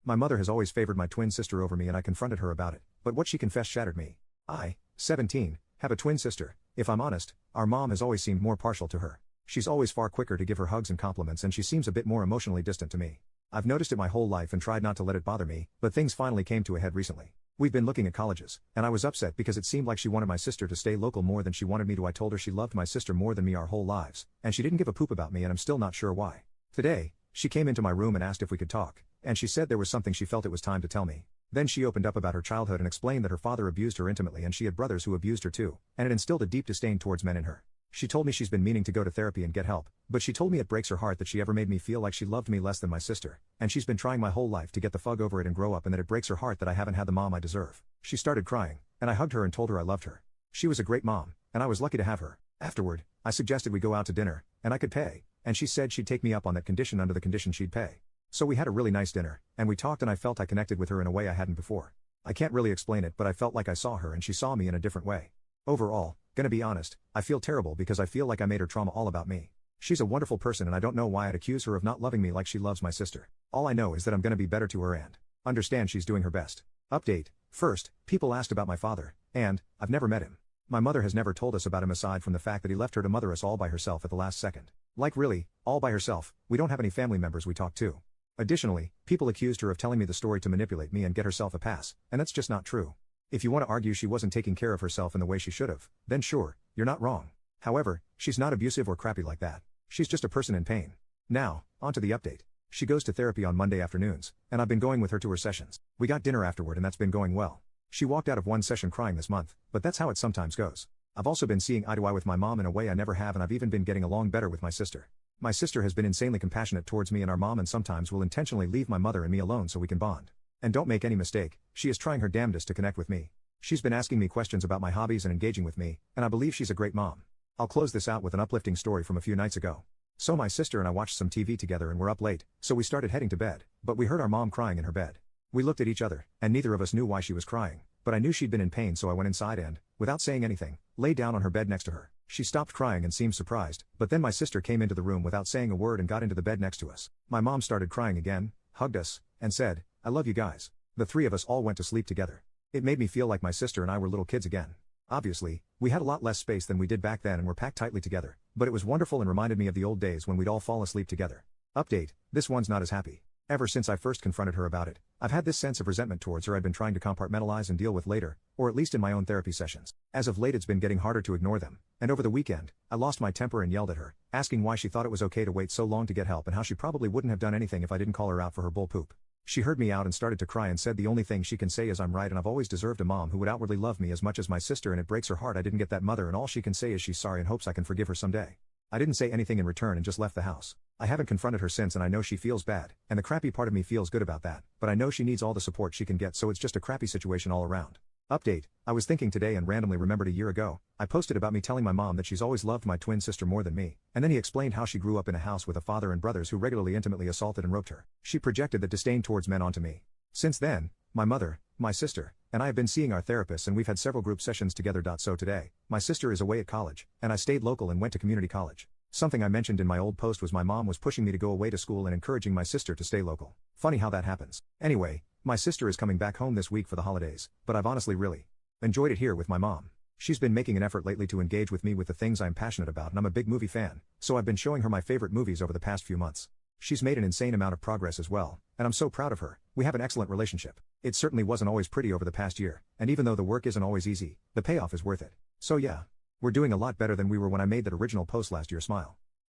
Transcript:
My mother has always favored my twin sister over me and I confronted her about it, but what she confessed shattered me. I, 17, have a twin sister. If I'm honest, our mom has always seemed more partial to her. She's always far quicker to give her hugs and compliments and she seems a bit more emotionally distant to me. I've noticed it my whole life and tried not to let it bother me, but things finally came to a head recently. We've been looking at colleges, and I was upset because it seemed like she wanted my sister to stay local more than she wanted me to. I told her she loved my sister more than me our whole lives, and she didn't give a poop about me and I'm still not sure why. Today, she came into my room and asked if we could talk, and she said there was something she felt it was time to tell me. Then she opened up about her childhood and explained that her father abused her intimately and she had brothers who abused her too, and it instilled a deep disdain towards men in her. She told me she's been meaning to go to therapy and get help, but she told me it breaks her heart that she ever made me feel like she loved me less than my sister, and she's been trying my whole life to get the fug over it and grow up, and that it breaks her heart that I haven't had the mom I deserve. She started crying, and I hugged her and told her I loved her. She was a great mom, and I was lucky to have her. Afterward, I suggested we go out to dinner, and I could pay, and she said she'd take me up on that condition under the condition she'd pay. So we had a really nice dinner, and we talked and I felt I connected with her in a way I hadn't before. I can't really explain it, but I felt like I saw her and she saw me in a different way. Overall, gonna be honest, I feel terrible because I feel like I made her trauma all about me. She's a wonderful person and I don't know why I'd accuse her of not loving me like she loves my sister. All I know is that I'm gonna be better to her and understand she's doing her best. Update. First, people asked about my father, and I've never met him. My mother has never told us about him aside from the fact that he left her to mother us all by herself at the last second. Like really, all by herself. We don't have any family members we talk to. Additionally, people accused her of telling me the story to manipulate me and get herself a pass, and that's just not true. If you want to argue she wasn't taking care of herself in the way she should have, then sure, you're not wrong. However, she's not abusive or crappy like that. She's just a person in pain. Now, on to the update. She goes to therapy on Monday afternoons, and I've been going with her to her sessions. We got dinner afterward and that's been going well. She walked out of one session crying this month, but that's how it sometimes goes. I've also been seeing eye to eye with my mom in a way I never have, and I've even been getting along better with my sister. My sister has been insanely compassionate towards me and our mom, and sometimes will intentionally leave my mother and me alone so we can bond. And don't make any mistake, she is trying her damnedest to connect with me. She's been asking me questions about my hobbies and engaging with me, and I believe she's a great mom. I'll close this out with an uplifting story from a few nights ago. So my sister and I watched some TV together and were up late, so we started heading to bed, but we heard our mom crying in her bed. We looked at each other, and neither of us knew why she was crying, but I knew she'd been in pain, so I went inside and, without saying anything, lay down on her bed next to her. She stopped crying and seemed surprised, but then my sister came into the room without saying a word and got into the bed next to us. My mom started crying again, hugged us, and said, "I love you guys." The three of us all went to sleep together. It made me feel like my sister and I were little kids again. Obviously, we had a lot less space than we did back then and were packed tightly together, but it was wonderful and reminded me of the old days when we'd all fall asleep together. Update, this one's not as happy. Ever since I first confronted her about it, I've had this sense of resentment towards her I'd been trying to compartmentalize and deal with later, or at least in my own therapy sessions. As of late it's been getting harder to ignore them, and over the weekend, I lost my temper and yelled at her, asking why she thought it was okay to wait so long to get help and how she probably wouldn't have done anything if I didn't call her out for her bull poop. She heard me out and started to cry and said the only thing she can say is I'm right and I've always deserved a mom who would outwardly love me as much as my sister, and it breaks her heart I didn't get that mother, and all she can say is she's sorry and hopes I can forgive her someday. I didn't say anything in return and just left the house. I haven't confronted her since, and I know she feels bad, and the crappy part of me feels good about that, but I know she needs all the support she can get, so it's just a crappy situation all around. Update, I was thinking today and randomly remembered a year ago, I posted about me telling my mom that she's always loved my twin sister more than me, and then he explained how she grew up in a house with a father and brothers who regularly intimately assaulted and roped her. She projected that disdain towards men onto me. Since then, my mother, my sister, and I have been seeing our therapists, and we've had several group sessions together. So today, my sister is away at college, and I stayed local and went to community college. Something I mentioned in my old post was my mom was pushing me to go away to school and encouraging my sister to stay local. Funny how that happens. Anyway, my sister is coming back home this week for the holidays, but I've honestly really enjoyed it here with my mom. She's been making an effort lately to engage with me with the things I'm passionate about, and I'm a big movie fan, so I've been showing her my favorite movies over the past few months. She's made an insane amount of progress as well, and I'm so proud of her. We have an excellent relationship. It certainly wasn't always pretty over the past year, and even though the work isn't always easy, the payoff is worth it. So yeah, we're doing a lot better than we were when I made that original post last year. Smile.